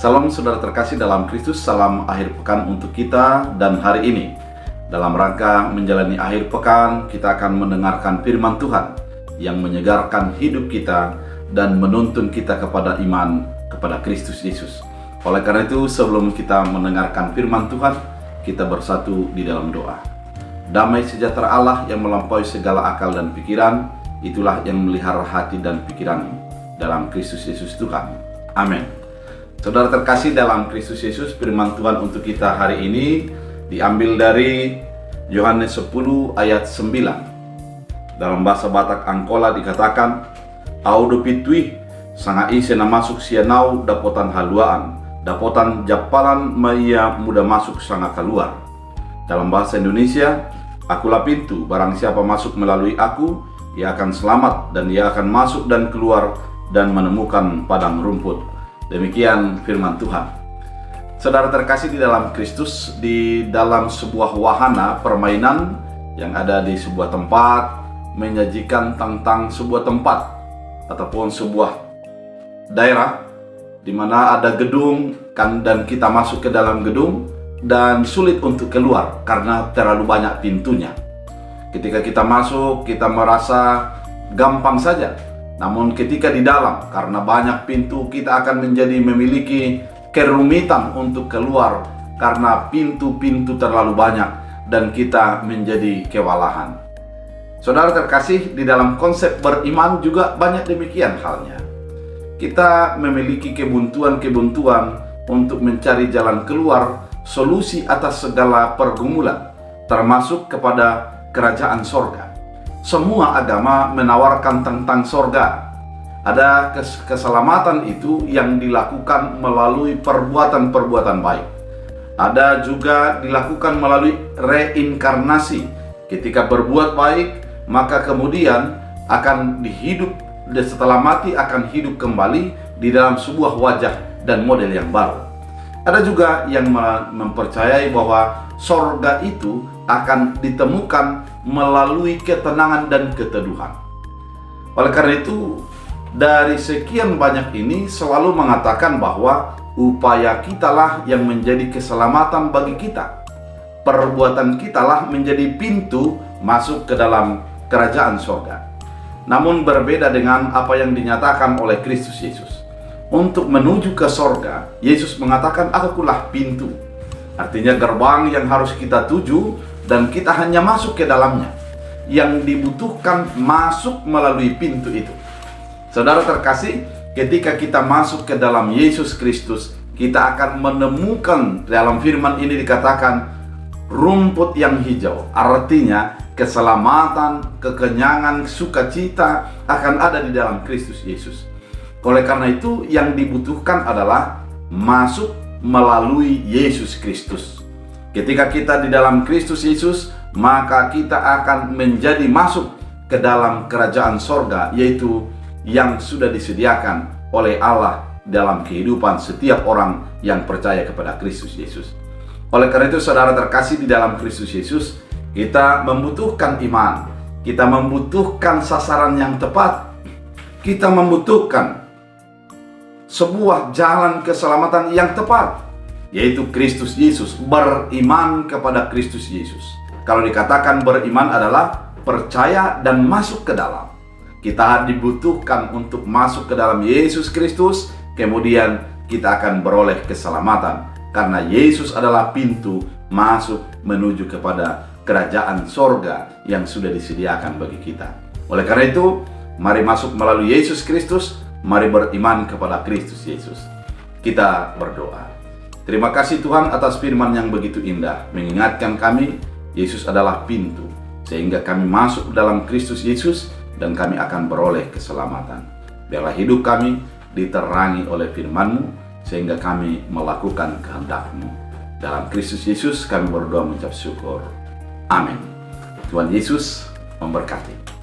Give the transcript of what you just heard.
Salam saudara terkasih dalam Kristus, salam akhir pekan untuk kita dan hari ini. Dalam rangka menjalani akhir pekan, kita akan mendengarkan firman Tuhan yang menyegarkan hidup kita dan menuntun kita kepada iman kepada Kristus Yesus. Oleh karena itu, sebelum kita mendengarkan firman Tuhan, kita bersatu di dalam doa. Damai sejahtera Allah yang melampaui segala akal dan pikiran, itulah yang melihara hati dan pikiranmu dalam Kristus Yesus Tuhan. Amin. Saudara terkasih dalam Kristus Yesus, firman Tuhan untuk kita hari ini diambil dari Yohanes 10 ayat 9. Dalam bahasa Batak Angkola dikatakan, "Audo pitui sanga isena masuk sianau dapotan haluaan, dapotan japalan maya muda masuk sanga keluar." Dalam bahasa Indonesia, "Akulah pintu, barang siapa masuk melalui aku, ia akan selamat dan ia akan masuk dan keluar dan menemukan padang rumput." Demikian firman Tuhan. Saudara terkasih di dalam Kristus, di dalam sebuah wahana permainan yang ada di sebuah tempat, menyajikan tentang sebuah tempat ataupun sebuah daerah di mana ada gedung dan kita masuk ke dalam gedung dan sulit untuk keluar karena terlalu banyak pintunya. Ketika kita masuk, kita merasa gampang saja. Namun ketika di dalam, karena banyak pintu, kita akan memiliki kerumitan untuk keluar karena pintu-pintu terlalu banyak dan kita menjadi kewalahan. Saudara terkasih, di dalam konsep beriman juga banyak demikian halnya. Kita memiliki kebuntuan-kebuntuan untuk mencari jalan keluar, solusi atas segala pergumulan, termasuk kepada kerajaan sorga. Semua agama menawarkan tentang sorga. Ada keselamatan itu yang dilakukan melalui perbuatan-perbuatan baik. Ada juga dilakukan melalui reinkarnasi. Ketika berbuat baik, maka kemudian akan setelah mati akan hidup kembali di dalam sebuah wajah dan model yang baru. Ada juga yang mempercayai bahwa sorga itu akan ditemukan melalui ketenangan dan keteduhan. Oleh karena itu, dari sekian banyak ini selalu mengatakan bahwa upaya kitalah yang menjadi keselamatan bagi kita. Perbuatan kitalah menjadi pintu masuk ke dalam kerajaan sorga. Namun berbeda dengan apa yang dinyatakan oleh Kristus Yesus. Untuk menuju ke sorga, Yesus mengatakan, "Akulah pintu." Artinya gerbang yang harus kita tuju dan kita hanya masuk ke dalamnya. Yang dibutuhkan masuk melalui pintu itu. Saudara terkasih, ketika kita masuk ke dalam Yesus Kristus, kita akan menemukan, dalam firman ini dikatakan, rumput yang hijau. Artinya keselamatan, kekenyangan, sukacita akan ada di dalam Kristus Yesus. Oleh karena itu, yang dibutuhkan adalah masuk melalui Yesus Kristus. Ketika kita di dalam Kristus Yesus, maka kita akan menjadi masuk ke dalam kerajaan sorga, yaitu yang sudah disediakan oleh Allah dalam kehidupan setiap orang yang percaya kepada Kristus Yesus. Oleh karena itu, saudara terkasih di dalam Kristus Yesus, kita membutuhkan iman, kita membutuhkan sasaran yang tepat, kita membutuhkan sebuah jalan keselamatan yang tepat, yaitu Kristus Yesus, beriman kepada Kristus Yesus. Kalau dikatakan beriman adalah percaya dan masuk ke dalam. Kita dibutuhkan untuk masuk ke dalam Yesus Kristus, kemudian kita akan beroleh keselamatan. Karena Yesus adalah pintu masuk menuju kepada kerajaan sorga yang sudah disediakan bagi kita. Oleh karena itu, mari masuk melalui Yesus Kristus, mari beriman kepada Kristus Yesus. Kita berdoa. Terima kasih Tuhan atas firman yang begitu indah, mengingatkan kami Yesus adalah pintu, sehingga kami masuk dalam Kristus Yesus dan kami akan beroleh keselamatan. Biarlah hidup kami diterangi oleh firman-Mu, sehingga kami melakukan kehendak-Mu. Dalam Kristus Yesus kami berdoa mengucap syukur. Amin. Tuhan Yesus memberkati.